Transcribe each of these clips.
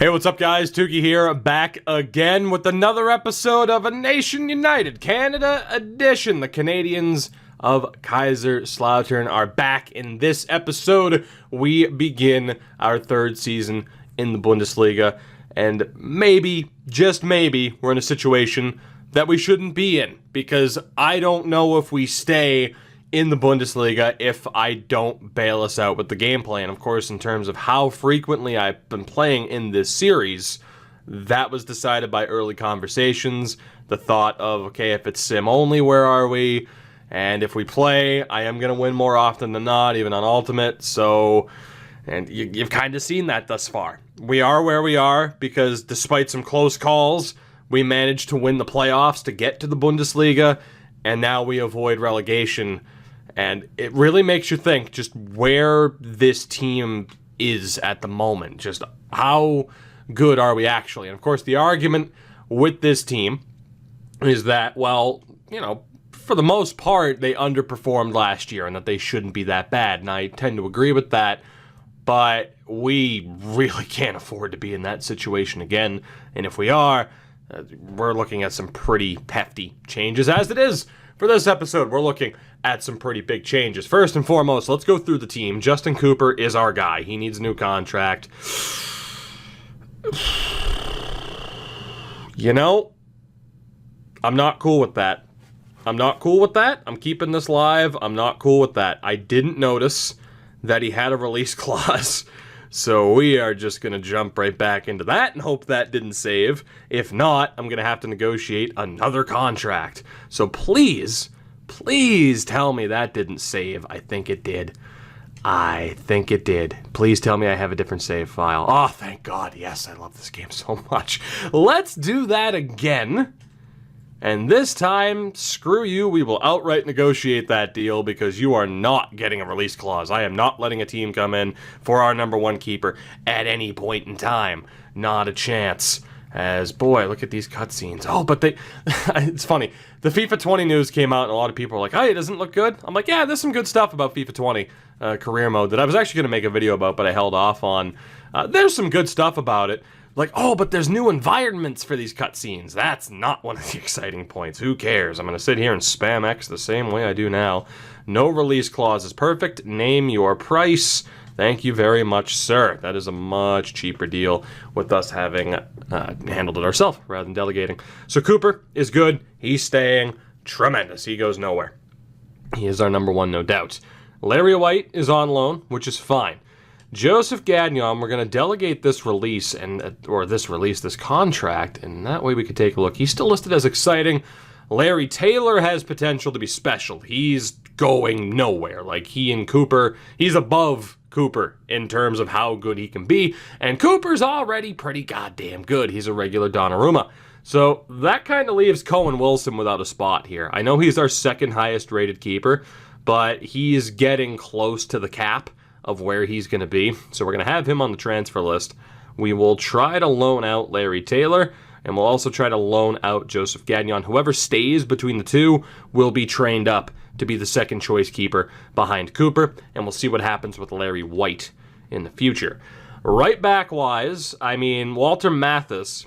Hey, what's up, guys? Tukey here, back again with another episode of A Nation United Canada Edition. The Canadians of Kaiserslautern are back. In this episode, we begin our third season in the Bundesliga, and maybe, just maybe, we're in a situation that we shouldn't be in, because I don't know if we stay in the Bundesliga if I don't bail us out with the game plan. Of course, in terms of how frequently I've been playing in this series, that was decided by early conversations. The thought of, okay, if it's sim only, where are we? And if we play, I am going to win more often than not, even on Ultimate. So, and you've kind of seen that thus far. We are where we are because despite some close calls, we managed to win the playoffs to get to the Bundesliga, and now we avoid relegation. And it really makes you think just where this team is at the moment. Just how good are we actually? And of course, the argument with this team is that, well, you know, for the most part, they underperformed last year and that they shouldn't be that bad. And I tend to agree with that, but we really can't afford to be in that situation again. And if we are, we're looking at some pretty hefty changes. As it is for this episode, we're looking at some pretty big changes. First and foremost, let's go through the team. Justin Cooper is our guy. He needs a new contract. You know, I'm not cool with that. I'm not cool with that. I'm keeping this live. I'm not cool with that. I didn't notice that he had a release clause. So we are just going to jump right back into that and hope that didn't save. If not, I'm going to have to negotiate another contract. So please tell me that didn't save. I think it did. I think it did. Please tell me I have a different save file. Oh, thank God. Yes, I love this game so much. Let's do that again. And this time, screw you, we will outright negotiate that deal because you are not getting a release clause. I am not letting a team come in for our number one keeper at any point in time. Not a chance. As, boy, look at these cutscenes. Oh, but it's funny. The FIFA 20 news came out and a lot of people were like, hey, it doesn't look good. I'm like, yeah, there's some good stuff about FIFA 20 career mode that I was actually going to make a video about, but I held off on. There's some good stuff about it. Like, oh, but there's new environments for these cutscenes. That's not one of the exciting points. Who cares? I'm going to sit here and spam X the same way I do now. No release clause is perfect. Name your price. Thank you very much, sir. That is a much cheaper deal with us having handled it ourselves rather than delegating. So Cooper is good. He's staying. Tremendous. He goes nowhere. He is our number one, no doubt. Larry White is on loan, which is fine. Joseph Gagnon, we're going to delegate this release, this contract, and that way we could take a look. He's still listed as exciting. Larry Taylor has potential to be special. He's going nowhere. Like, he and Cooper, he's above Cooper in terms of how good he can be, and Cooper's already pretty goddamn good. He's a regular Donnarumma. So that kind of leaves Cohen Wilson without a spot here. I know he's our second highest rated keeper, but he's getting close to the cap of where he's going to be. So we're going to have him on the transfer list. We will try to loan out Larry Taylor, and we'll also try to loan out Joseph Gagnon. Whoever stays between the two will be trained up to be the second choice keeper behind Cooper, and we'll see what happens with Larry White in the future. Right back wise, I mean, Walter Mathis,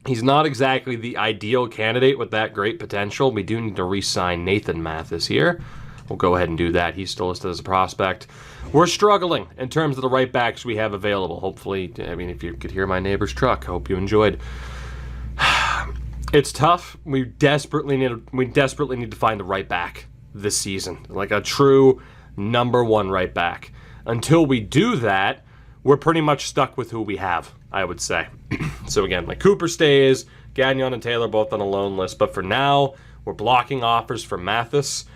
he's not exactly the ideal candidate with that great potential. We do need to re-sign Nathan Mathis here. We'll go ahead and do that. He's still listed as a prospect. We're struggling in terms of the right backs we have available. Hopefully, I mean, if you could hear my neighbor's truck, I hope you enjoyed. It's tough. We desperately need to find the right back this season, like a true number one right back. Until we do that, we're pretty much stuck with who we have, I would say. So again, like Cooper stays, Gagnon and Taylor both on a loan list, but for now, we're blocking offers for Mathis.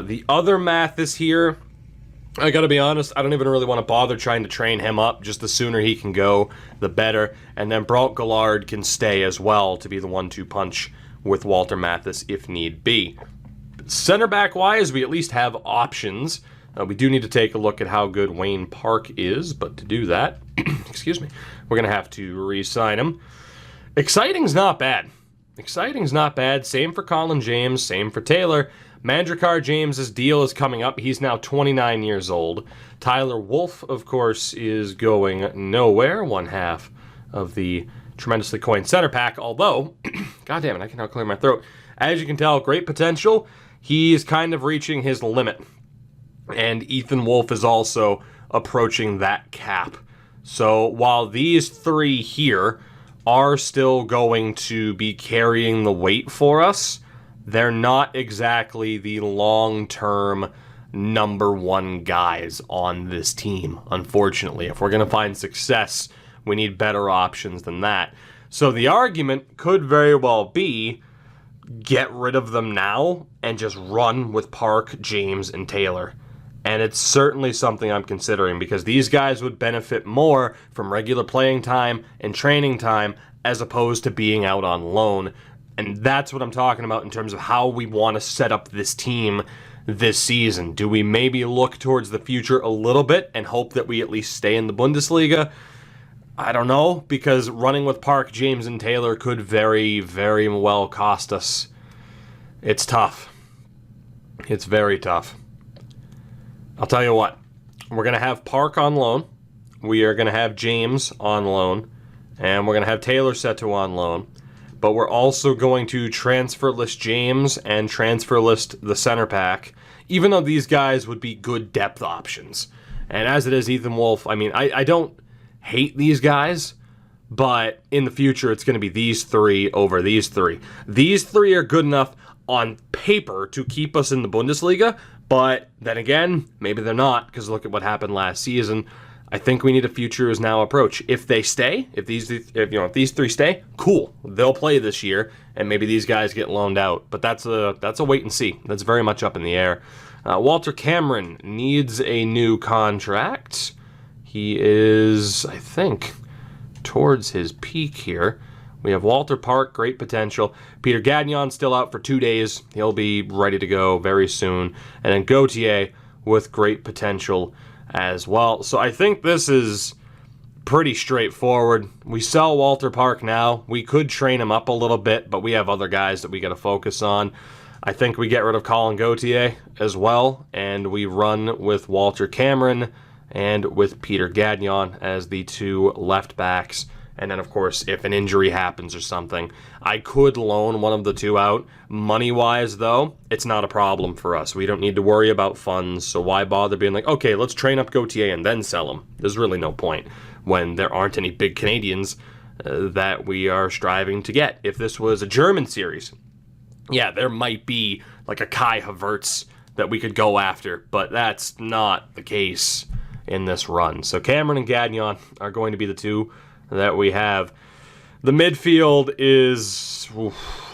The other Mathis here, I gotta be honest, I don't even really want to bother trying to train him up. Just the sooner he can go, the better. And then Brault Gallard can stay as well to be the 1-2 punch with Walter Mathis if need be. Center back wise, we at least have options. We do need to take a look at how good Wayne Park is, but to do that, excuse me, we're gonna have to re-sign him. Exciting's not bad. Exciting's not bad. Same for Colin James, same for Taylor. Mandrakar James's deal is coming up. He's now 29 years old. Tyler Wolff, of course, is going nowhere. One half of the tremendously coined center pack. Although, god damn it, I can now clear my throat. As you can tell, great potential. He's kind of reaching his limit. And Ethan Wolf is also approaching that cap. So while these three here are still going to be carrying the weight for us, they're not exactly the long-term number one guys on this team, unfortunately. If we're going to find success, we need better options than that. So the argument could very well be get rid of them now and just run with Park, James, and Taylor. And it's certainly something I'm considering because these guys would benefit more from regular playing time and training time as opposed to being out on loan. And that's what I'm talking about in terms of how we want to set up this team this season. Do we maybe look towards the future a little bit and hope that we at least stay in the Bundesliga? I don't know, because running with Park, James, and Taylor could very, very well cost us. It's tough. It's very tough. I'll tell you what. We're going to have Park on loan. We are going to have James on loan. And we're going to have Taylor set to on loan. But we're also going to transfer list James and transfer list the center pack, even though these guys would be good depth options. And as it is, Ethan Wolf, I mean, I don't hate these guys, but in the future, it's going to be these three over these three. These three are good enough on paper to keep us in the Bundesliga, but then again, maybe they're not, because look at what happened last season. I think we need a future is now approach. If they stay, if these three stay, cool. They'll play this year, and maybe these guys get loaned out. But that's a wait and see. That's very much up in the air. Walter Cameron needs a new contract. He is, I think, towards his peak here. We have Walter Park, great potential. Peter Gagnon still out for 2 days. He'll be ready to go very soon. And then Gauthier with great potential as well. So I think this is pretty straightforward. We sell Walter Park now. We could train him up a little bit, but we have other guys that we got to focus on. I think we get rid of Colin Gauthier as well, and we run with Walter Cameron and with Peter Gagnon as the two left backs. And then, of course, if an injury happens or something, I could loan one of the two out. Money-wise, though, it's not a problem for us. We don't need to worry about funds, so why bother being like, okay, let's train up Gauthier and then sell him? There's really no point when there aren't any big Canadians that we are striving to get. If this was a German series, yeah, there might be like a Kai Havertz that we could go after, but that's not the case in this run. So Cameron and Gagnon are going to be the two that we have. The midfield is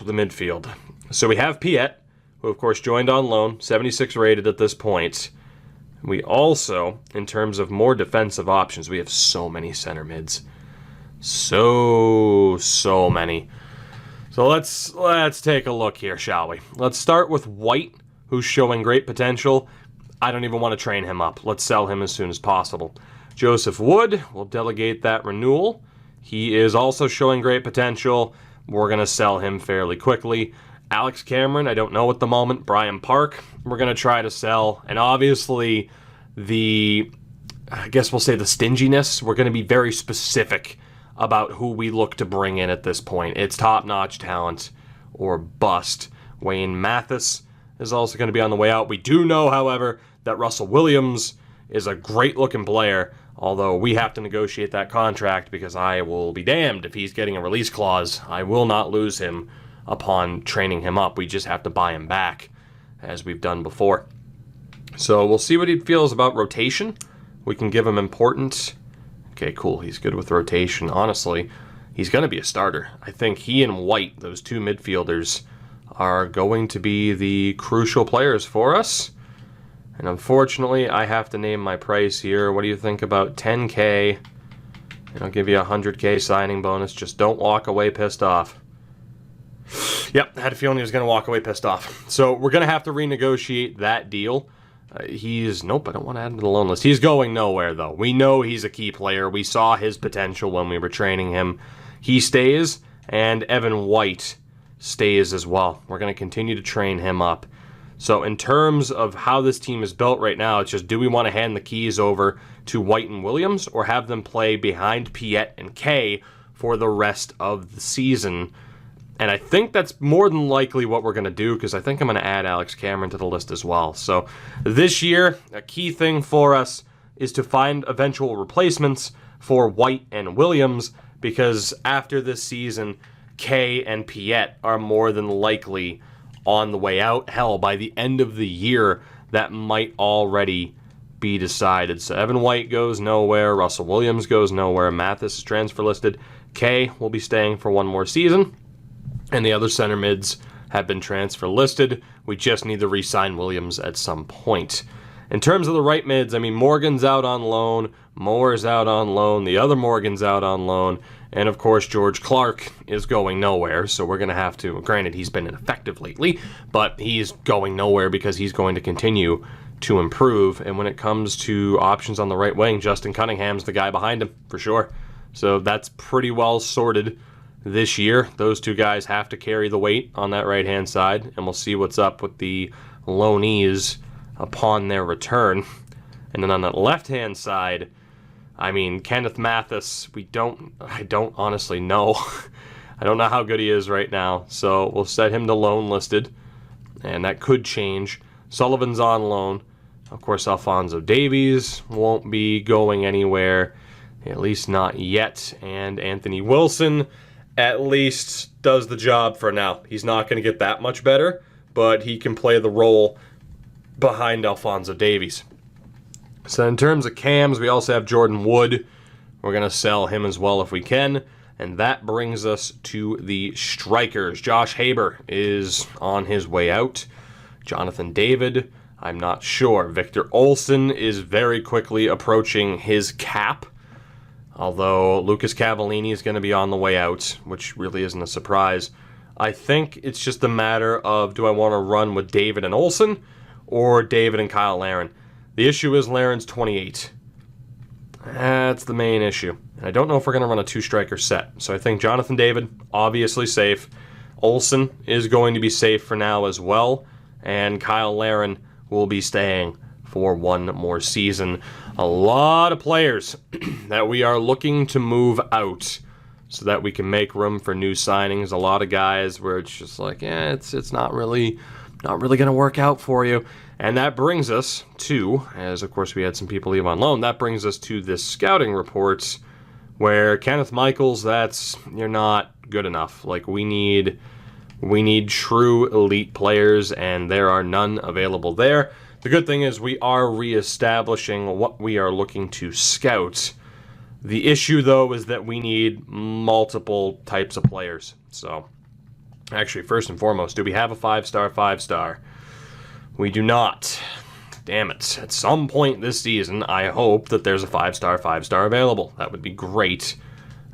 the midfield. So we have Piet, who of course joined on loan, 76 rated at this point. We also, in terms of more defensive options, we have so many center mids. So many. So let's take a look here, shall we? Let's start with White, who's showing great potential. I don't even want to train him up. Let's sell him as soon as possible. Joseph Wood, we'll delegate that renewal. He is also showing great potential. We're going to sell him fairly quickly. Alex Cameron, I don't know at the moment. Brian Park, we're going to try to sell. And obviously, I guess we'll say the stinginess, we're going to be very specific about who we look to bring in at this point. It's top-notch talent or bust. Wayne Mathis is also going to be on the way out. We do know, however, that Russell Williams is a great-looking player, although we have to negotiate that contract because I will be damned if he's getting a release clause. I will not lose him upon training him up. We just have to buy him back, as we've done before. So we'll see what he feels about rotation. We can give him important. Okay, cool. He's good with rotation. Honestly, he's going to be a starter. I think he and White, those two midfielders, are going to be the crucial players for us. And unfortunately, I have to name my price here. What do you think about 10K? And I'll give you a 100K signing bonus. Just don't walk away pissed off. Yep, I had a feeling he was going to walk away pissed off. So we're going to have to renegotiate that deal. Nope, I don't want to add him to the loan list. He's going nowhere, though. We know he's a key player. We saw his potential when we were training him. He stays, and Evan White stays as well. We're going to continue to train him up. So in terms of how this team is built right now, it's just, do we want to hand the keys over to White and Williams or have them play behind Piet and Kay for the rest of the season. And I think that's more than likely what we're going to do, because I think I'm going to add Alex Cameron to the list as well. So this year, a key thing for us is to find eventual replacements for White and Williams, because after this season, Kay and Piet are more than likely on the way out. Hell, by the end of the year, that might already be decided. So Evan White goes nowhere, Russell Williams goes nowhere, Mathis is transfer listed, Kay will be staying for one more season, and the other center mids have been transfer listed. We just need to re-sign Williams at some point. In terms of the right mids, I mean, Morgan's out on loan, Moore's out on loan, the other Morgan's out on loan, and of course George Clark is going nowhere, so we're going to have to, granted he's been ineffective lately, but he's going nowhere because he's going to continue to improve. And when it comes to options on the right wing, Justin Cunningham's the guy behind him, for sure. So that's pretty well sorted this year. Those two guys have to carry the weight on that right-hand side, and we'll see what's up with the loanees upon their return. And then on the left-hand side, I mean, Kenneth Mathis, I don't honestly know. I don't know how good he is right now, so we'll set him to loan listed, and that could change. Sullivan's on loan. Of course, Alphonso Davies won't be going anywhere, at least not yet. And Anthony Wilson at least does the job for now. He's not going to get that much better, but he can play the role behind Alphonso Davies. So in terms of cams, we also have Jordan Wood. We're going to sell him as well if we can. And that brings us to the strikers. Josh Haber is on his way out. Jonathan David, I'm not sure. Victor Olsen is very quickly approaching his cap, although Lucas Cavallini is going to be on the way out, which really isn't a surprise. I think it's just a matter of, do I want to run with David and Olsen or David and Kyle Larin? The issue is Larin's 28. That's the main issue. And I don't know if we're going to run a two-striker set. So I think Jonathan David, obviously safe. Olsen is going to be safe for now as well. And Kyle Larin will be staying for one more season. A lot of players that we are looking to move out so that we can make room for new signings. A lot of guys where it's just like, yeah, it's not really going to work out for you. And that brings us to, as of course we had some people leave on loan, that brings us to this scouting reports where Kenneth Michaels, you're not good enough. Like, we need true elite players, and there are none available there. The good thing is we are reestablishing what we are looking to scout. The issue, though, is that we need multiple types of players. So, actually, first and foremost, do we have a 5-star 5-star? We do not. Damn it. At some point this season, I hope that there's a 5-star 5-star available. That would be great.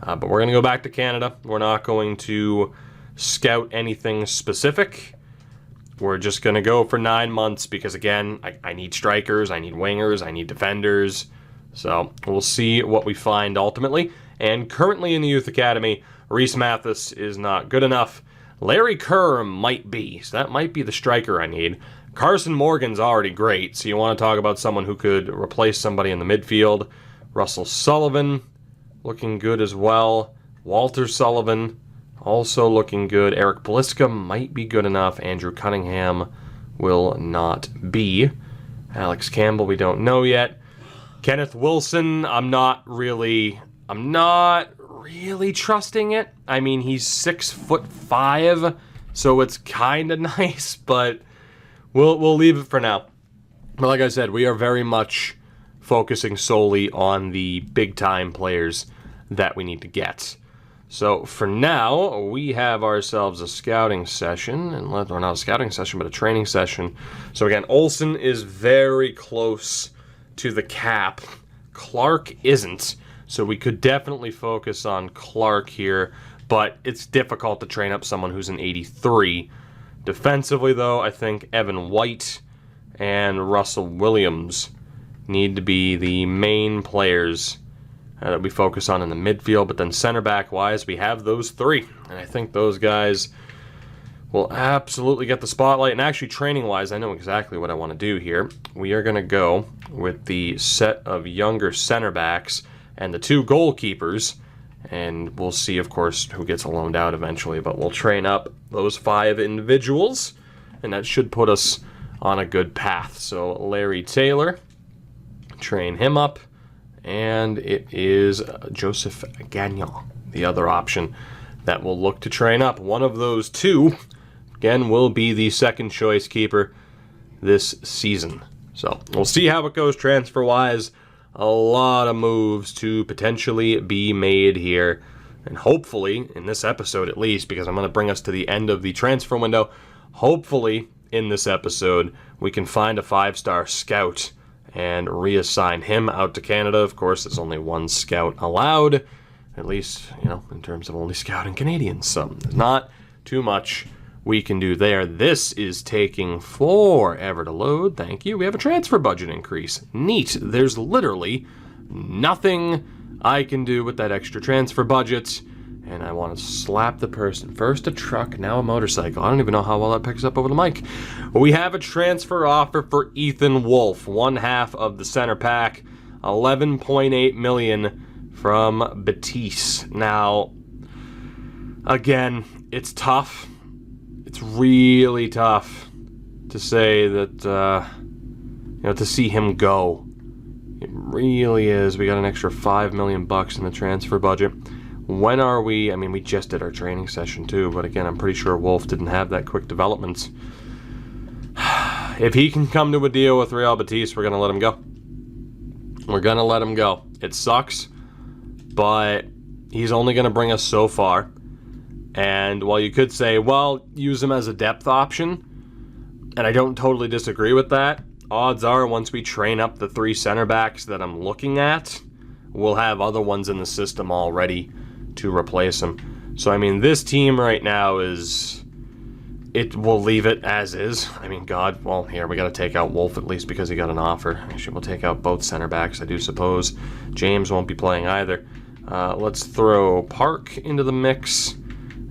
But we're going to go back to Canada. We're not going to scout anything specific. We're just going to go for 9 months because, again, I need strikers, I need wingers, I need defenders. So we'll see what we find ultimately. And currently in the Youth Academy, Reese Mathis is not good enough. Larry Kerr might be, so that might be the striker I need. Carson Morgan's already great, so you want to talk about someone who could replace somebody in the midfield. Russell Sullivan, looking good as well. Walter Sullivan, also looking good. Eric Bliska might be good enough. Andrew Cunningham will not be. Alex Campbell, we don't know yet. Kenneth Wilson, I'm not really trusting it. I mean, he's 6'5", so it's kind of nice, but we'll leave it for now. But like I said, we are very much focusing solely on the big-time players that we need to get. So for now, we have ourselves a scouting session, or not a scouting session, but a training session. So again, Olsen is very close to the cap. Clark isn't, so we could definitely focus on Clark here, but it's difficult to train up someone who's an 83. Defensively, though, I think Evan White and Russell Williams need to be the main players that we focus on in the midfield. But then center back-wise, we have those three. And I think those guys will absolutely get the spotlight. And actually, training-wise, I know exactly what I want to do here. We are going to go with the set of younger center backs and the two goalkeepers. And we'll see, of course, who gets loaned out eventually. But we'll train up those 5 individuals, and that should put us on a good path. So Larry Taylor, train him up. And it is Joseph Gagnon, the other option that will look to train up. One of those 2, again, will be the second choice keeper this season. So we'll see how it goes transfer-wise. A lot of moves to potentially be made here. And hopefully, in this episode at least, because I'm going to bring us to the end of the transfer window, hopefully in this episode we can find a 5-star scout and reassign him out to Canada. Of course, there's only 1 scout allowed, at least, you know, in terms of only scouting Canadians. So there's not too much we can do there. This is taking forever to load. Thank you. We have a transfer budget increase. Neat. There's literally nothing I can do with that extra transfer budget. And I want to slap the person. First a truck, now a motorcycle. I don't even know how well that picks up over the mic. We have a transfer offer for Ethan Wolf. 1/2 of the center pack. 11.8 million from Betis. Now, again, it's tough. It's really tough to say that, you know, to see him go. It really is. We got an extra $5 million in the transfer budget. When are we? I mean, we just did our training session too, but again, I'm pretty sure Wolf didn't have that quick development. If he can come to a deal with Real Betis, we're going to let him go. We're going to let him go. It sucks, but he's only going to bring us so far. And while you could say, well, use him as a depth option, and I don't totally disagree with that, odds are once we train up the 3 center backs that I'm looking at, we'll have other ones in the system already to replace him. So, I mean, this team right now is... we'll leave it as is. I mean, God, well, here, we got to take out Wolf at least because he got an offer. Actually, we'll take out both center backs, I do suppose. James won't be playing either. Let's throw Park into the mix.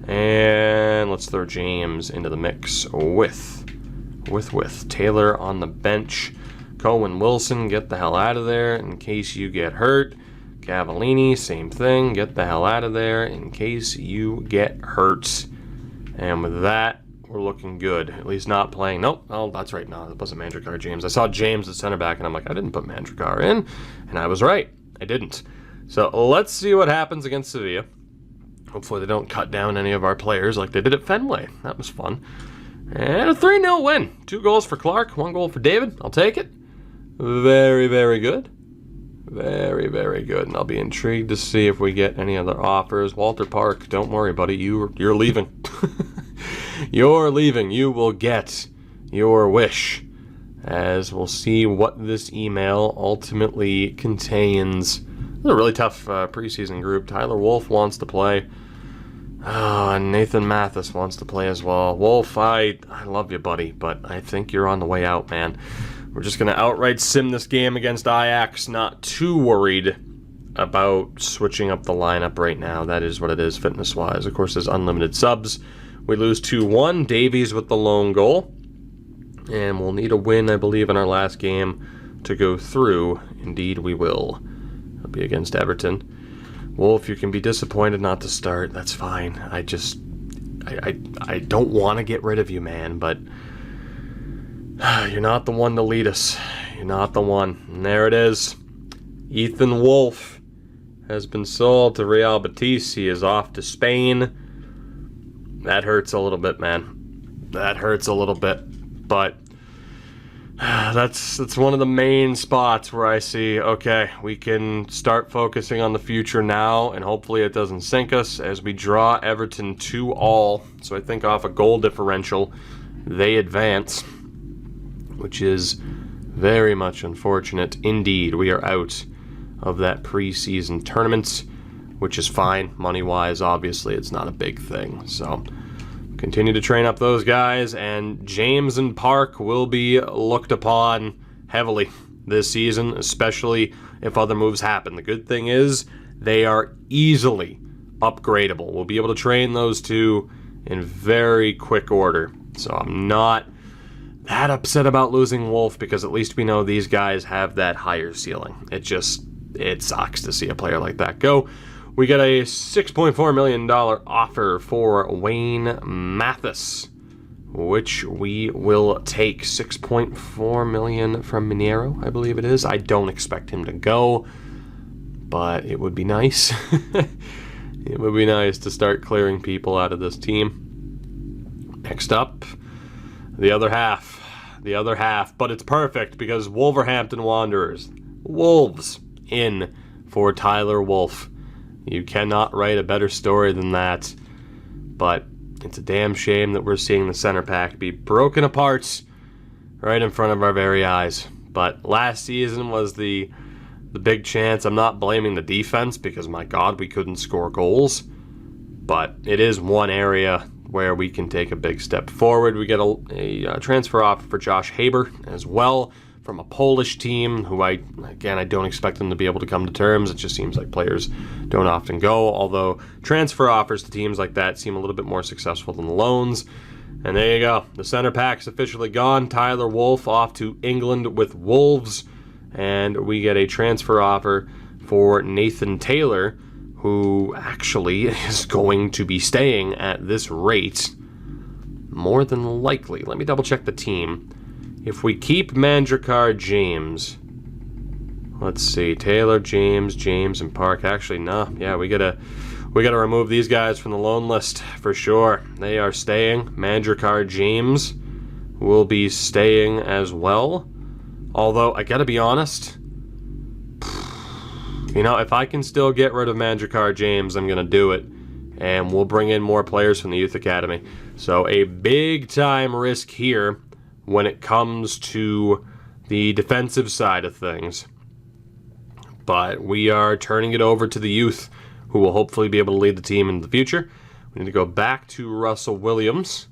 And let's throw James into the mix with Taylor on the bench. Cohen Wilson, get the hell out of there in case you get hurt. Cavallini, same thing. Get the hell out of there in case you get hurt. And with that, we're looking good. At least not playing. Nope. Oh, that's right. No, that wasn't Mandrakar James. I saw James at center back, and I'm like, I didn't put Mandrakar in. And I was right. I didn't. So let's see what happens against Sevilla. Hopefully they don't cut down any of our players like they did at Fenway. That was fun. And a 3-0 win. 2 goals for Clark, 1 goal for David. I'll take it. Very, very good. Very, very good. And I'll be intrigued to see if we get any other offers. Walter Park, don't worry, buddy. You're leaving. You're leaving. You will get your wish. As we'll see what this email ultimately contains. It's a really tough preseason group. Tyler Wolf wants to play. And Nathan Mathis wants to play as well. Wolf, I love you, buddy, but I think you're on the way out, man. We're just going to outright sim this game against Ajax. Not too worried about switching up the lineup right now. That is what it is fitness-wise. Of course, there's unlimited subs. We lose 2-1. Davies with the lone goal. And we'll need a win, I believe, in our last game to go through. Indeed, we will. It'll be against Everton. Wolf, you can be disappointed not to start. That's fine. I don't want to get rid of you, man, but you're not the one to lead us. You're not the one. And there it is. Ethan Wolf has been sold to Real Betis. He is off to Spain. That hurts a little bit, man. That hurts a little bit. But that's one of the main spots where I see, okay, we can start focusing on the future now, and hopefully it doesn't sink us as we draw Everton 2-2. So I think off a goal differential, they advance, which is very much unfortunate indeed. We are out of that preseason tournament, which is fine. Money-wise, obviously, it's not a big thing. So continue to train up those guys, and James and Park will be looked upon heavily this season, especially if other moves happen. The good thing is they are easily upgradable. We'll be able to train those two in very quick order. So I'm not that upset about losing Wolf, because at least we know these guys have that higher ceiling. It sucks to see a player like that go. We get a $6.4 million offer for Wayne Mathis, which we will take. $6.4 million from Mineiro, I believe it is. I don't expect him to go, but it would be nice. It would be nice to start clearing people out of this team. Next up, the other half. The other half, but it's perfect because Wolverhampton Wanderers. Wolves in for Tyler Wolff. You cannot write a better story than that. But it's a damn shame that we're seeing the center pack be broken apart right in front of our very eyes. But last season was the big chance. I'm not blaming the defense because, my God, we couldn't score goals. But it is one area where we can take a big step forward. We get a transfer offer for Josh Haber as well from a Polish team who I don't expect them to be able to come to terms. It just seems like players don't often go, although transfer offers to teams like that seem a little bit more successful than the loans. And there you go. The center pack's officially gone. Tyler Wolff off to England with Wolves. And we get a transfer offer for Nathan Taylor, who actually is going to be staying at this rate, more than likely. Let me double check the team. If we keep Mandrakar James, let's see, Taylor, James, and Park. Actually, no, yeah, we gotta remove these guys from the loan list for sure. They are staying. Mandrakar James will be staying as well. Although I gotta be honest, you know, if I can still get rid of Mandrakar James, I'm going to do it. And we'll bring in more players from the Youth Academy. So a big-time risk here when it comes to the defensive side of things. But we are turning it over to the youth, who will hopefully be able to lead the team in the future. We need to go back to Russell Williams.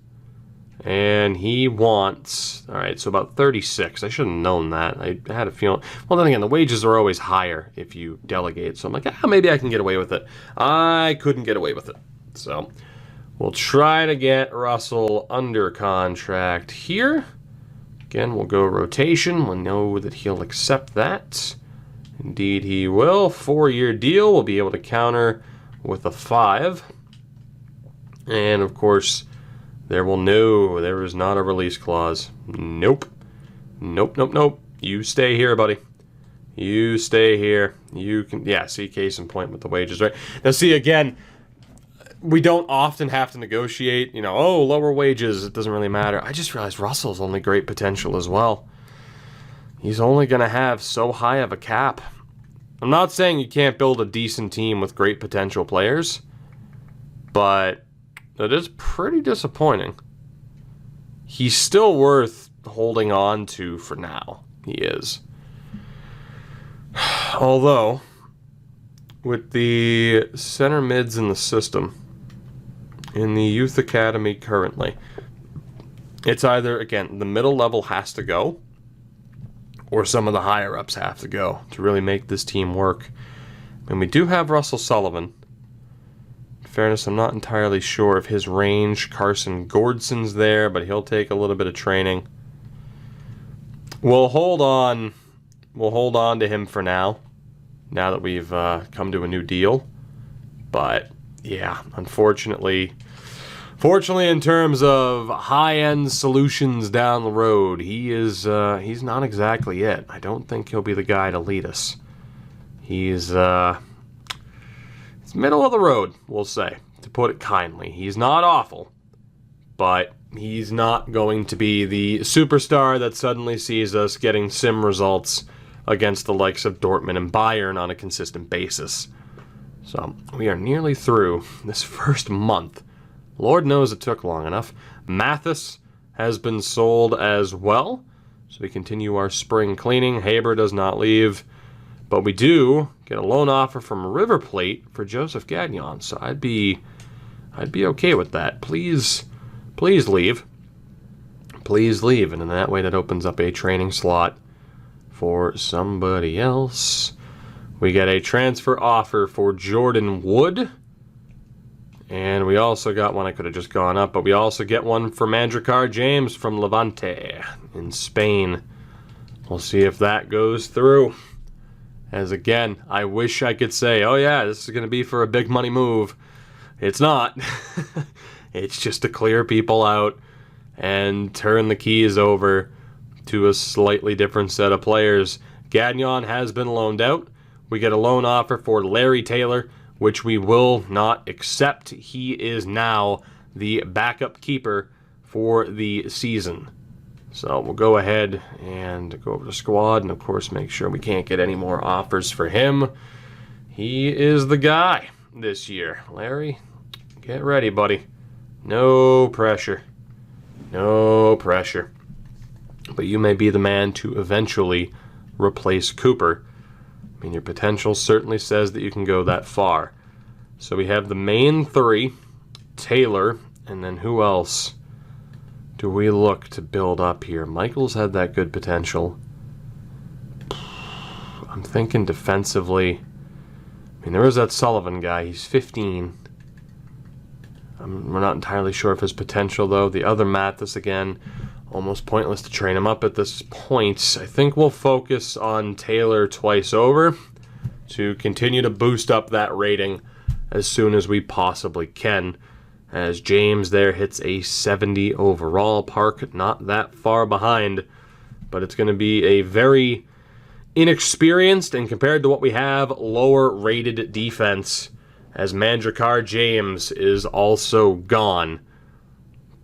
And he wants, all right, so about 36. I should have known that. I had a feeling. Well, then again, the wages are always higher if you delegate. So I'm like, maybe I can get away with it. I couldn't get away with it. So we'll try to get Russell under contract here. Again, we'll go rotation. We'll know that he'll accept that. Indeed, he will. 4-year deal. We'll be able to counter with a 5. And, of course, there is not a release clause. Nope. Nope. You stay here, buddy. You stay here. You can, yeah, see, case in point with the wages, right? Now, see, again, we don't often have to negotiate, you know, oh, lower wages, it doesn't really matter. I just realized Russell's only great potential as well. He's only going to have so high of a cap. I'm not saying you can't build a decent team with great potential players, but that is pretty disappointing. He's still worth holding on to for now. He is. Although, with the center mids in the system, in the Youth Academy currently, it's either, again, the middle level has to go, or some of the higher-ups have to go to really make this team work. And we do have Russell Sullivan. In fairness, I'm not entirely sure of his range. Carson Gordson's there, but he'll take a little bit of training. We'll hold on to him for now that we've come to a new deal. But, yeah, unfortunately, in terms of high-end solutions down the road, he's not exactly it. I don't think he'll be the guy to lead us. He's middle of the road, we'll say, to put it kindly. He's not awful, but he's not going to be the superstar that suddenly sees us getting sim results against the likes of Dortmund and Bayern on a consistent basis. So we are nearly through this first month. Lord knows it took long enough. Mathis has been sold as well, so we continue our spring cleaning. Haber does not leave, but we do get a loan offer from River Plate for Joseph Gagnon, so I'd be okay with that. Please leave. Please leave, and in that way that opens up a training slot for somebody else. We get a transfer offer for Jordan Wood. And we also got one, I could have just gone up, but we also get one for Mandrakar James from Levante in Spain. We'll see if that goes through. As again, I wish I could say, oh yeah, this is going to be for a big money move. It's not. It's just to clear people out and turn the keys over to a slightly different set of players. Gagnon has been loaned out. We get a loan offer for Larry Taylor, which we will not accept. He is now the backup keeper for the season. So we'll go ahead and go over to squad and, of course, make sure we can't get any more offers for him. He is the guy this year. Larry, get ready, buddy. No pressure. No pressure. But you may be the man to eventually replace Cooper. I mean, your potential certainly says that you can go that far. So we have the main three, Taylor, and then who else do we look to build up here? Michael's had that good potential. I'm thinking defensively. I mean, there is that Sullivan guy. He's 15. We're not entirely sure of his potential, though. The other Mathis, again, almost pointless to train him up at this point. I think we'll focus on Taylor twice over to continue to boost up that rating as soon as we possibly can. As James there hits a 70 overall. Park not that far behind, but it's going to be a very inexperienced and, compared to what we have, lower rated defense, as Mandrakar James is also gone.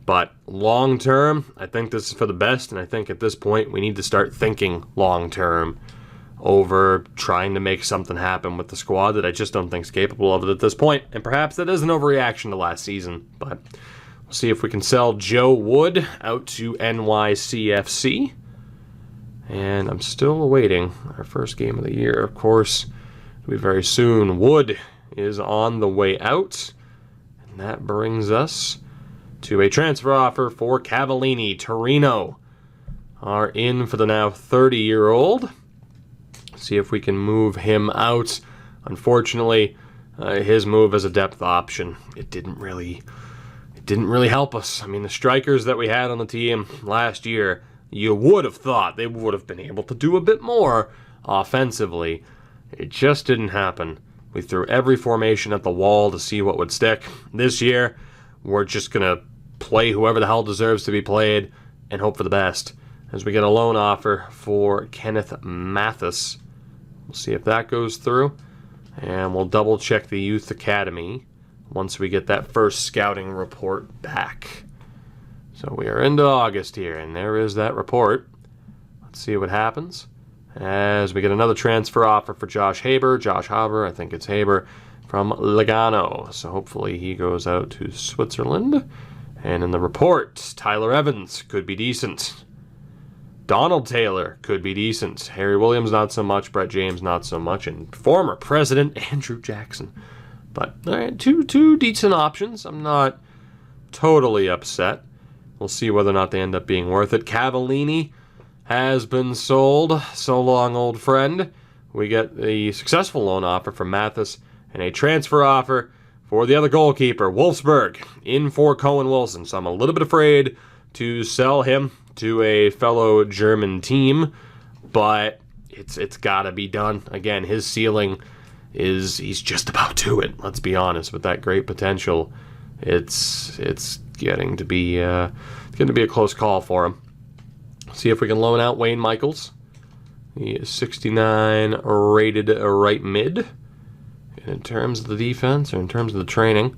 But long term, I think this is for the best, and I think at this point we need to start thinking long term over trying to make something happen with the squad that I just don't think is capable of it at this point. And perhaps that is an overreaction to last season, but we'll see if we can sell Joe Wood out to NYCFC. And I'm still awaiting our first game of the year, of course. It'll be very soon. Wood is on the way out, and that brings us to a transfer offer for Cavallini. Torino are in for the now 30-year-old. See if we can move him out. Unfortunately, his move as a depth option, it didn't really help us. I mean, the strikers that we had on the team last year, you would have thought they would have been able to do a bit more offensively. It just didn't happen. We threw every formation at the wall to see what would stick. This year, we're just going to play whoever the hell deserves to be played and hope for the best. As we get a loan offer for Kenneth Mathis. We'll see if that goes through. And we'll double check the Youth Academy once we get that first scouting report back. So we are into August here, and there is that report. Let's see what happens as we get another transfer offer for Josh Haber. Josh Haber, I think it's Haber, from Lugano. So hopefully he goes out to Switzerland. And in the report, Tyler Evans could be decent. Donald Taylor could be decent. Harry Williams, not so much. Brett James, not so much. And former President Andrew Jackson. But all right, two decent options. I'm not totally upset. We'll see whether or not they end up being worth it. Cavallini has been sold. So long, old friend. We get the successful loan offer from Mathis and a transfer offer for the other goalkeeper, Wolfsburg, in for Cohen Wilson. So I'm a little bit afraid to sell him to a fellow German team, but it's got to be done. Again, his ceiling is he's just about to it. Let's be honest. With that great potential, it's getting to be a close call for him. See if we can loan out Wayne Michaels. He is 69 rated right mid. And in terms of the defense, or in terms of the training,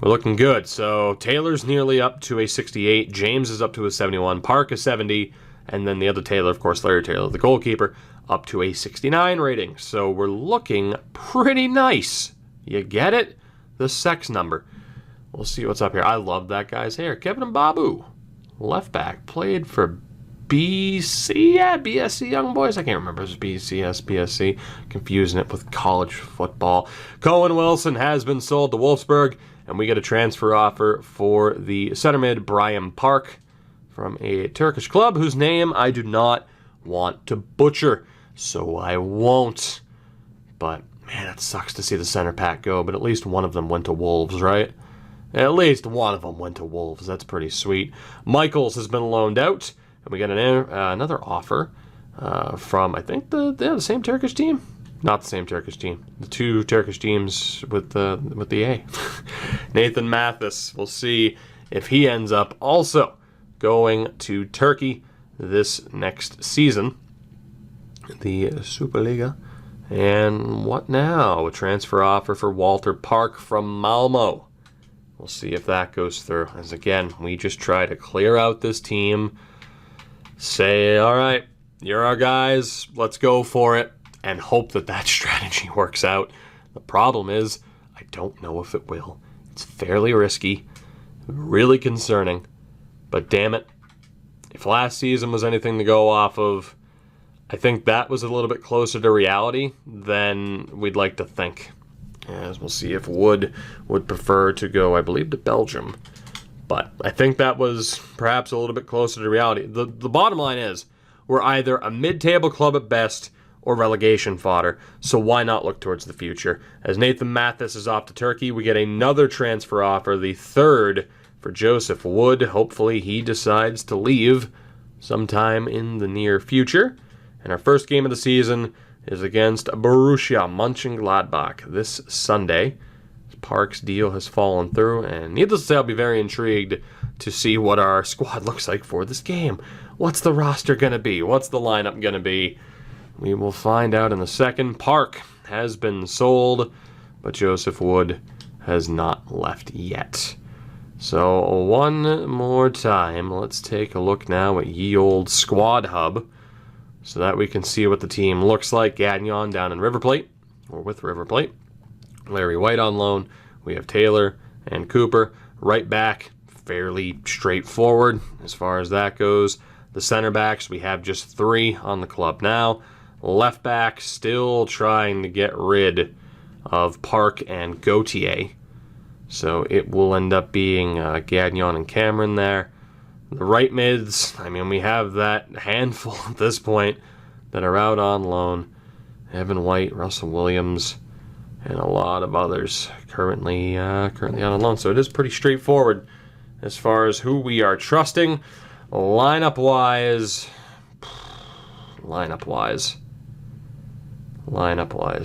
we're looking good. So Taylor's nearly up to a 68. James is up to a 71. Park is 70. And then the other Taylor, of course, Larry Taylor, the goalkeeper, up to a 69 rating. So we're looking pretty nice. You get it? The sex number. We'll see what's up here. I love that guy's hair. Kevin Mbabu, left back, played for BC, yeah, BSC Young Boys. I can't remember if it was BCS, BSC. Confusing it with college football. Cohen Wilson has been sold to Wolfsburg, and we get a transfer offer for the center mid, Brian Park, from a Turkish club whose name I do not want to butcher, so I won't. But, man, it sucks to see the center pack go, but at least one of them went to Wolves, right? At least one of them went to Wolves. That's pretty sweet. Michaels has been loaned out. And we got another offer from, I think, the same Turkish team. Not the same Turkish team. The two Turkish teams with the A. Nathan Mathis. We'll see if he ends up also going to Turkey this next season. The Superliga. And what now? A transfer offer for Walter Park from Malmo. We'll see if that goes through. As again, we just try to clear out this team. Say, all right, you're our guys. Let's go for it. And hope that that strategy works out. The problem is, I don't know if it will. It's fairly risky, really concerning, but damn it, if last season was anything to go off of, I think that was a little bit closer to reality than we'd like to think. As we'll see if Wood would prefer to go, I believe, to Belgium. But I think that was perhaps a little bit closer to reality. The bottom line is, we're either a mid-table club at best or relegation fodder, so why not look towards the future? As Nathan Mathis is off to Turkey, we get another transfer offer, the third for Joseph Wood. Hopefully he decides to leave sometime in the near future. And our first game of the season is against Borussia Mönchengladbach this Sunday. Park's deal has fallen through, and needless to say, I'll be very intrigued to see what our squad looks like for this game. What's the roster going to be? What's the lineup going to be? We will find out in a second. Park has been sold, but Joseph Wood has not left yet. So one more time, let's take a look now at ye old Squad Hub so that we can see what the team looks like. Gagnon down in River Plate, or with River Plate. Larry White on loan. We have Taylor and Cooper. Right back, fairly straightforward as far as that goes. The center backs, we have just 3 on the club now. Left back, still trying to get rid of Park and Gauthier. So it will end up being Gagnon and Cameron there. The right mids, I mean, we have that handful at this point that are out on loan. Evan White, Russell Williams, and a lot of others currently out on loan. So it is pretty straightforward as far as who we are trusting. Lineup-wise,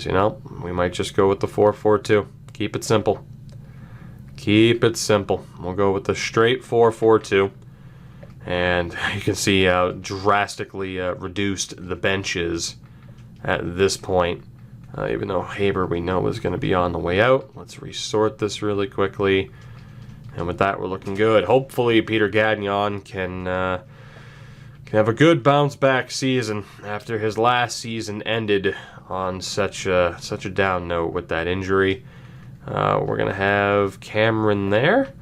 you know, we might just go with the 4-4-2. Keep it simple. We'll go with the straight 4-4-2. And you can see how drastically reduced the bench is at this point. Even though Haber we know is going to be on the way out. Let's resort this really quickly. And with that, we're looking good. Hopefully, Peter Gagnon can have a good bounce-back season after his last season ended on such a down note with that injury. We're going to have Cameron there.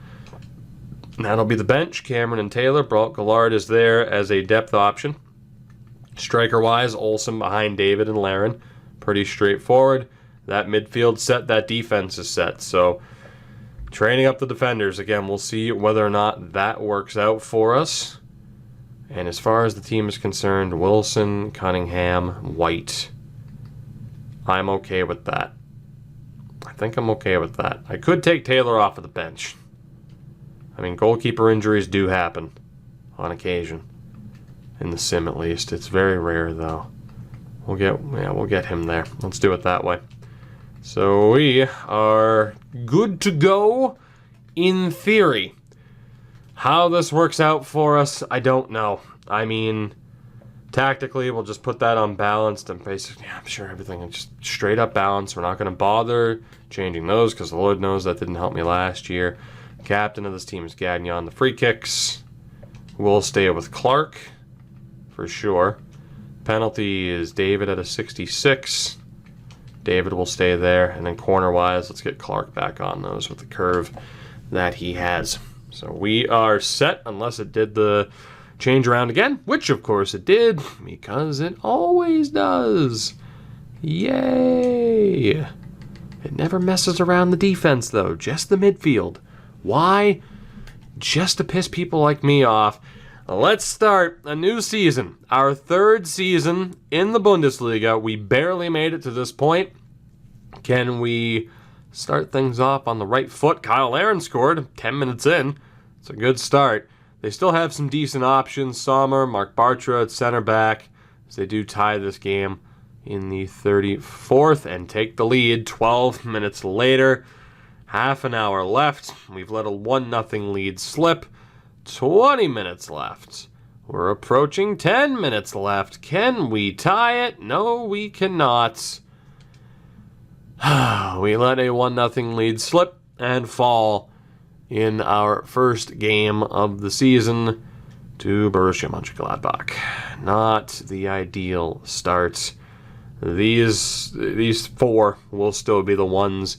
That'll be the bench. Cameron and Taylor. Brock Gallard is there as a depth option. Striker-wise, Olsen behind David and Laren. Pretty straightforward. That midfield set, that defense is set. So, training up the defenders. Again, we'll see whether or not that works out for us. And as far as the team is concerned, Wilson, Cunningham, White. I'm okay with that. I think I'm okay with that. I could take Taylor off of the bench. I mean, goalkeeper injuries do happen on occasion. In the sim, at least. It's very rare, though. We'll get him there. Let's do it that way. So we are good to go in theory. How this works out for us, I don't know. I mean, tactically, we'll just put that on balanced and basically, I'm sure everything is just straight up balanced. We're not going to bother changing those because the Lord knows that didn't help me last year. Captain of this team is Gagnon. The free kicks will stay with Clark for sure. Penalty is David at a 66. David will stay there. And then corner-wise, let's get Clark back on those with the curve that he has. So we are set unless it did the change around again, which of course it did because it always does. Yay! It never messes around the defense though, just the midfield. Why? Just to piss people like me off. Let's start a new season. Our 3rd season in the Bundesliga. We barely made it to this point. Can we start things off on the right foot? Kyle Laren scored 10 minutes in. It's a good start. They still have some decent options. Sommer, Mark Bartra at center back. As they do tie this game in the 34th and take the lead 12 minutes later. Half an hour left. We've let a 1-0 lead slip. 20 minutes left. We're approaching 10 minutes left. Can we tie it? No, we cannot. We let a 1-0 lead slip and fall in our first game of the season to Borussia Mönchengladbach. Not the ideal start. These four will still be the ones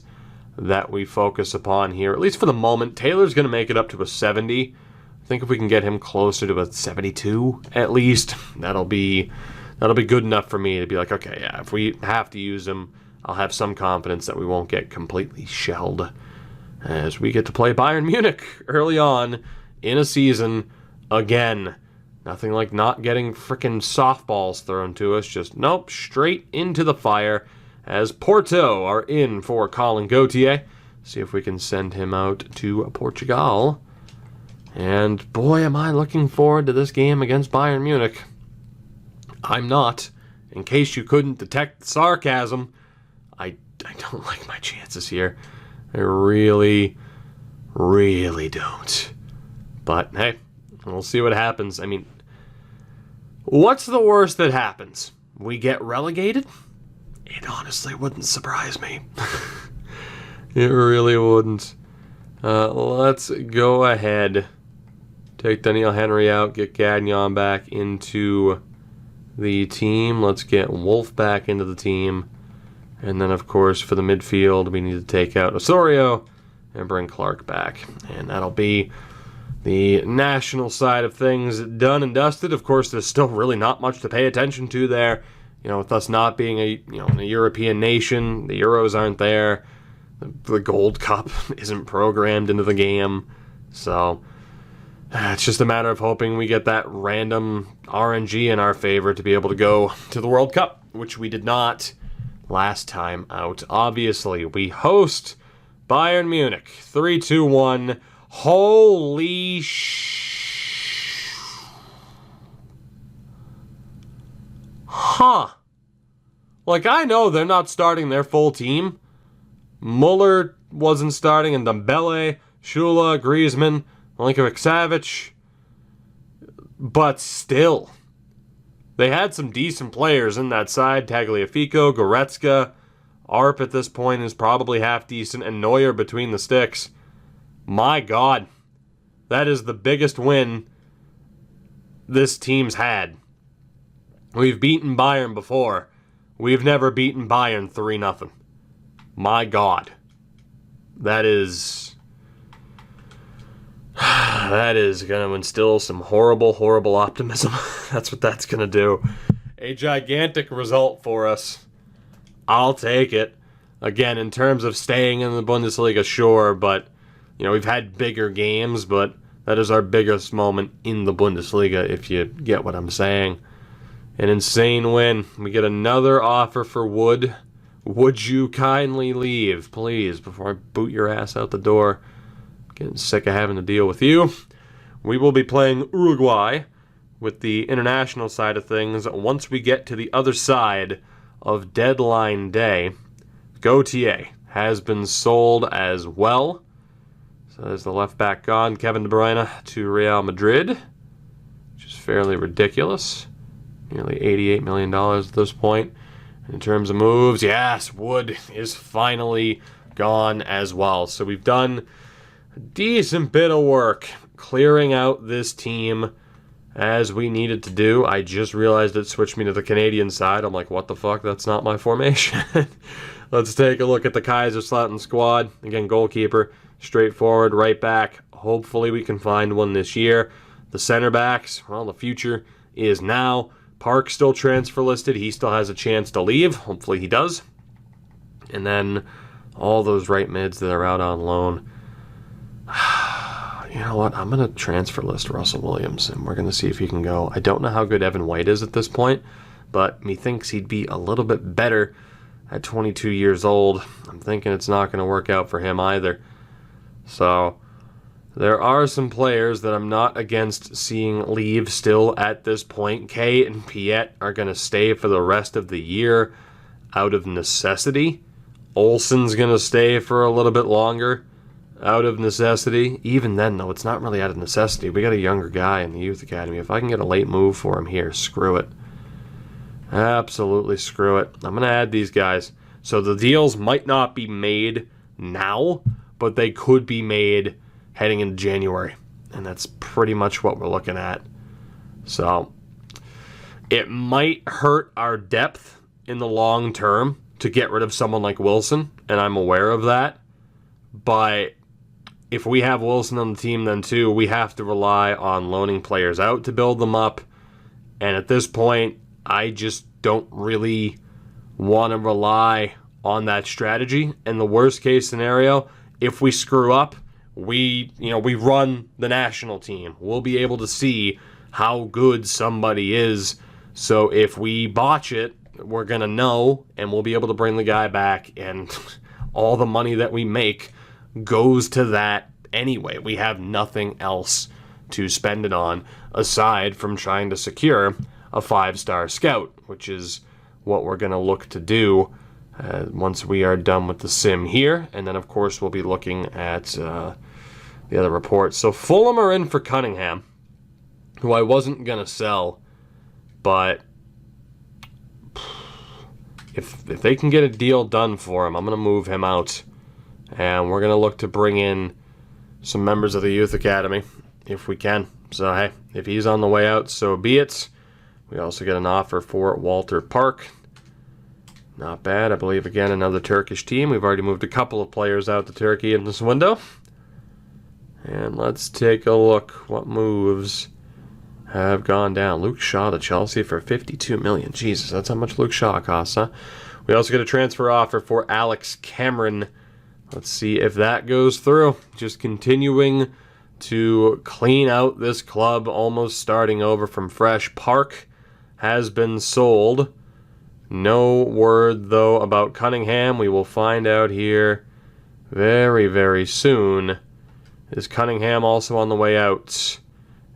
that we focus upon here, at least for the moment. Taylor's going to make it up to a 70. I think if we can get him closer to a 72 at least, that'll be good enough for me to be like, okay, yeah, if we have to use him, I'll have some confidence that we won't get completely shelled as we get to play Bayern Munich early on in a season again. Nothing like not getting frickin' softballs thrown to us. Just, nope, straight into the fire as Porto are in for Colin Gauthier. See if we can send him out to Portugal. And boy, am I looking forward to this game against Bayern Munich. I'm not. In case you couldn't detect the sarcasm, I don't like my chances here. I really, really don't. But hey, we'll see what happens. I mean, what's the worst that happens? We get relegated? It honestly wouldn't surprise me. It really wouldn't. Let's go ahead. Take Daniel Henry out. Get Gagnon back into the team. Let's get Wolf back into the team. And then, of course, for the midfield, we need to take out Osorio and bring Clark back. And that'll be the national side of things done and dusted. Of course, there's still really not much to pay attention to there. You know, with us not being a European nation, the Euros aren't there. The Gold Cup isn't programmed into the game. So it's just a matter of hoping we get that random RNG in our favor to be able to go to the World Cup, which we did not last time out. Obviously, we host Bayern Munich 3-2-1. Holy Huh. Like, I know they're not starting their full team. Muller wasn't starting, and Dembele, Shula, Griezmann, Milinkovic-Savic. But still, they had some decent players in that side. Tagliafico, Goretzka, Arp at this point is probably half decent, and Neuer between the sticks. My God, that is the biggest win this team's had. We've beaten Bayern before. We've never beaten Bayern 3-0. My God. That is going to instill some horrible, horrible optimism. That's what that's going to do. A gigantic result for us. I'll take it. Again, in terms of staying in the Bundesliga, sure, but we've had bigger games, but that is our biggest moment in the Bundesliga, if you get what I'm saying. An insane win. We get another offer for Wood. Would you kindly leave, please, before I boot your ass out the door? Getting sick of having to deal with you. We will be playing Uruguay with the international side of things once we get to the other side of deadline day. Gauthier has been sold as well. So there's the left back gone. Kevin De Bruyne to Real Madrid, which is fairly ridiculous. Nearly $88 million at this point. In terms of moves, yes, Wood is finally gone as well. So we've done a decent bit of work clearing out this team as we needed to do. I just realized it switched me to the Canadian side. I'm like, what the fuck? That's not my formation. Let's take a look at the Kaiserslautern squad. Again, goalkeeper, straightforward, right back. Hopefully we can find one this year. The center backs, well, the future is now. Park still transfer listed. He still has a chance to leave. Hopefully he does. And then all those right mids that are out on loan. You know what? I'm going to transfer list Russell Williams, and we're going to see if he can go. I don't know how good Evan White is at this point, but methinks he'd be a little bit better at 22 years old. I'm thinking it's not going to work out for him either. So There are some players that I'm not against seeing leave still at this point. Kay and Piet are going to stay for the rest of the year out of necessity. Olsen's going to stay for a little bit longer out of necessity. Even then, though, it's not really out of necessity. We got a younger guy in the youth academy. If I can get a late move for him here, screw it. Absolutely screw it. I'm going to add these guys. So the deals might not be made now, but they could be made heading into January. And that's pretty much what we're looking at. So it might hurt our depth in the long term to get rid of someone like Wilson, and I'm aware of that. But if we have Wilson on the team then too, we have to rely on loaning players out to build them up. And at this point, I just don't really want to rely on that strategy. And the worst case scenario, if we screw up, we run the national team. We'll be able to see how good somebody is. So if we botch it, we're going to know, and we'll be able to bring the guy back, and all the money that we make goes to that anyway. We have nothing else to spend it on aside from trying to secure a 5-star scout, which is what we're going to look to do once we are done with the sim here. And then, of course, we'll be looking at the other reports. So Fulham are in for Cunningham, who I wasn't going to sell, but if they can get a deal done for him, I'm going to move him out. And we're going to look to bring in some members of the youth academy if we can. So, hey, if he's on the way out, so be it. We also get an offer for Walter Park. Not bad. I believe, again, another Turkish team. We've already moved a couple of players out to Turkey in this window. And let's take a look what moves have gone down. Luke Shaw to Chelsea for $52 million. Jesus, that's how much Luke Shaw costs, huh? We also get a transfer offer for Alex Cameron. Let's see if that goes through. Just continuing to clean out this club, almost starting over from fresh. Park has been sold. No word, though, about Cunningham. We will find out here very, very soon. Is Cunningham also on the way out?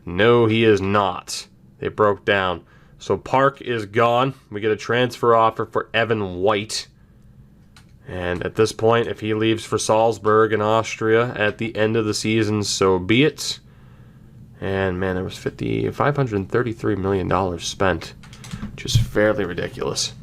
No, he is not. They broke down. So Park is gone. We get a transfer offer for Evan White. And at this point, if he leaves for Salzburg in Austria at the end of the season, so be it. And man, there was $533 million spent. Just fairly ridiculous.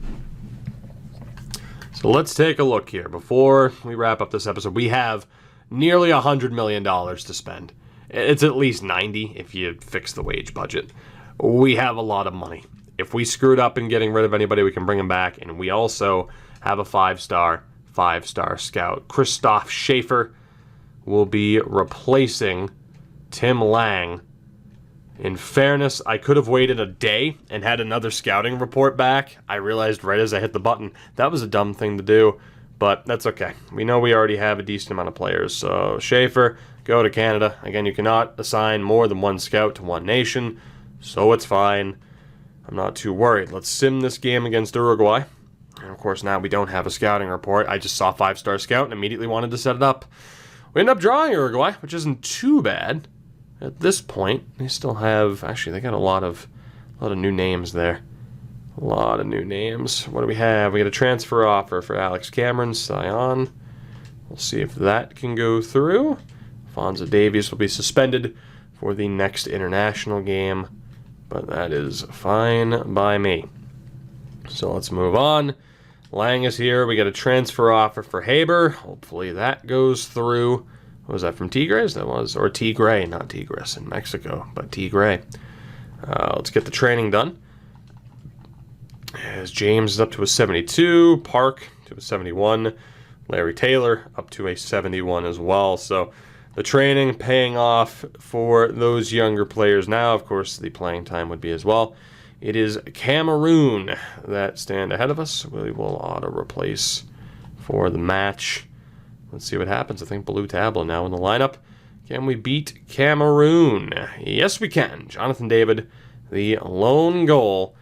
So let's take a look here. Before we wrap up this episode, we have nearly $100 million to spend. It's at least 90 if you fix the wage budget. We have a lot of money. If we screwed up in getting rid of anybody, we can bring them back. And we also have a 5-star scout. Christoph Schaefer will be replacing Tim Lang. In fairness, I could have waited a day and had another scouting report back. I realized right as I hit the button, that was a dumb thing to do. But that's okay. We know we already have a decent amount of players. So Schaefer, go to Canada. Again, you cannot assign more than one scout to one nation, so it's fine. I'm not too worried. Let's sim this game against Uruguay. And of course, now we don't have a scouting report. I just saw 5-star scout and immediately wanted to set it up. We end up drawing Uruguay, which isn't too bad. At this point, they still have... Actually, they got a lot of new names there. A lot of new names. What do we have? We got a transfer offer for Alex Cameron, Sion. We'll see if that can go through. Alphonso Davies will be suspended for the next international game, but that is fine by me. So let's move on. Lang is here. We got a transfer offer for Haber. Hopefully that goes through. What was that, from Tigres? That was, or Tigre, not Tigres in Mexico, but Tigre. Let's get the training done. As James is up to a 72, Park to a 71, Larry Taylor up to a 71 as well. So the training paying off for those younger players now. Of course, the playing time would be as well. It is Cameroon that stand ahead of us. We will auto-replace for the match. Let's see what happens. I think Blue Tableau now in the lineup. Can we beat Cameroon? Yes, we can. Jonathan David, the lone goal.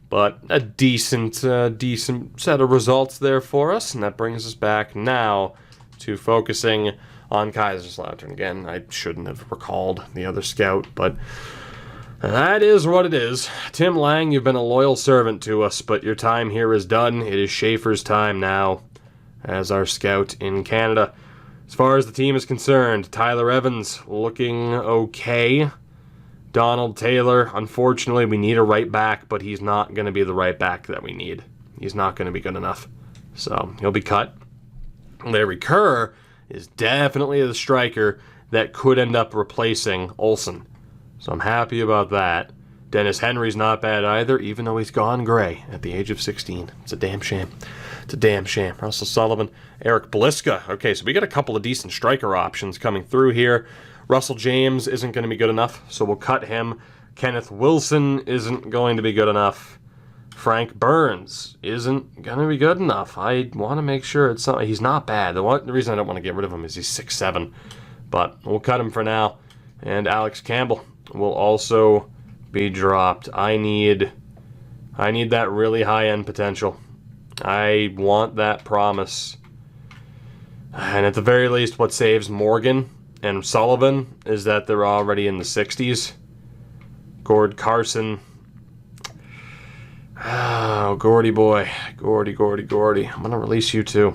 But a decent set of results there for us. And that brings us back now to focusing on Kaiserslautern. Again, I shouldn't have recalled the other scout, but that is what it is. Tim Lang, you've been a loyal servant to us, but your time here is done. It is Schaefer's time now as our scout in Canada. As far as the team is concerned, Tyler Evans looking okay. Donald Taylor, unfortunately, we need a right back, but he's not going to be the right back that we need. He's not going to be good enough. So he'll be cut. Larry Kerr is definitely the striker that could end up replacing Olsen. So I'm happy about that. Dennis Henry's not bad either, even though he's gone gray at the age of 16. It's a damn shame. It's a damn shame. Russell Sullivan, Eric Bliska. Okay, so we got a couple of decent striker options coming through here. Russell James isn't going to be good enough, so we'll cut him. Kenneth Wilson isn't going to be good enough. Frank Burns isn't going to be good enough. I want to make sure it's not. He's not bad. The reason I don't want to get rid of him is he's 6'7", but we'll cut him for now. And Alex Campbell will also be dropped. I need that really high-end potential. I want that promise. And at the very least, what saves Morgan and Sullivan is that they're already in the 60s. Gord Carson. Oh, Gordy boy. Gordy. I'm going to release you too.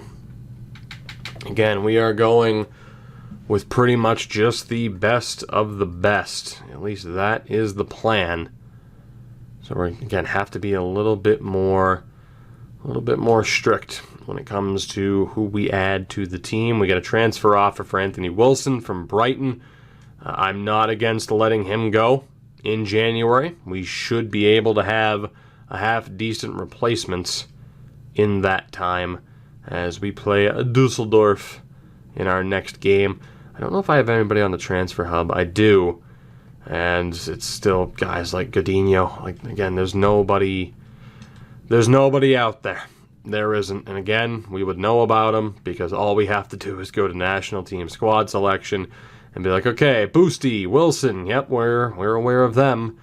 Again, we are going with pretty much just the best of the best. At least that is the plan. So we again have to be a little bit more strict when it comes to who we add to the team. We got a transfer offer for Anthony Wilson from Brighton. I'm not against letting him go in January. We should be able to have a half-decent replacements in that time as we play Dusseldorf in our next game. I don't know if I have anybody on the transfer hub. I do. And it's still guys like Godinho. Like, again, there's nobody out there. There isn't. And again, we would know about them because all we have to do is go to national team squad selection and be like, okay, Boosty, Wilson, yep, we're aware of them.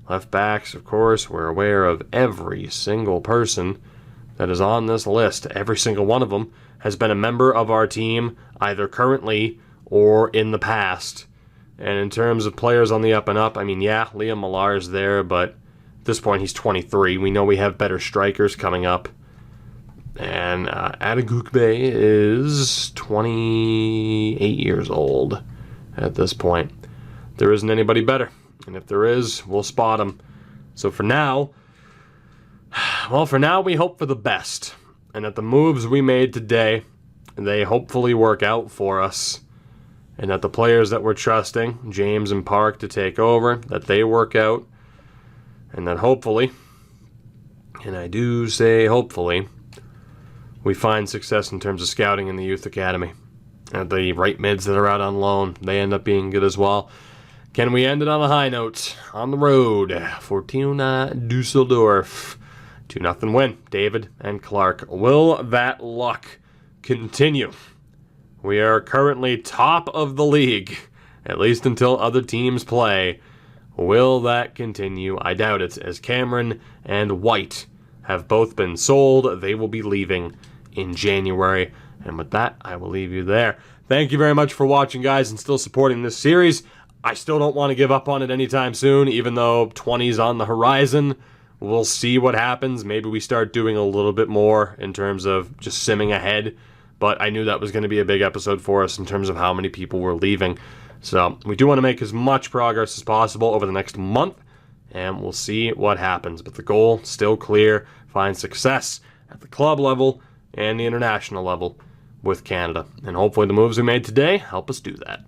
Left backs, of course, we're aware of every single person that is on this list. Every single one of them has been a member of our team, either currently or in the past. And in terms of players on the up and up, I mean, yeah, Liam Millar's there, but at this point he's 23. We know we have better strikers coming up. And Adegukbe is 28 years old at this point. There isn't anybody better. And if there is, we'll spot him. So for now, we hope for the best. And that the moves we made today, they hopefully work out for us. And that the players that we're trusting, James and Park to take over, that they work out. And that hopefully, and I do say hopefully, we find success in terms of scouting in the youth academy. And the right mids that are out on loan, they end up being good as well. Can we end it on a high note? On the road, Fortuna Dusseldorf. 2-0 win, David and Clark. Will that luck continue? We are currently top of the league, at least until other teams play. Will that continue? I doubt it, as Cameron and White have both been sold. They will be leaving in January. And with that, I will leave you there. Thank you very much for watching, guys, and still supporting this series. I still don't want to give up on it anytime soon, even though 20's on the horizon. We'll see what happens. Maybe we start doing a little bit more in terms of just simming ahead. But I knew that was going to be a big episode for us in terms of how many people were leaving. So we do want to make as much progress as possible over the next month, and we'll see what happens. But the goal, still clear, find success at the club level and the international level with Canada. And hopefully the moves we made today help us do that.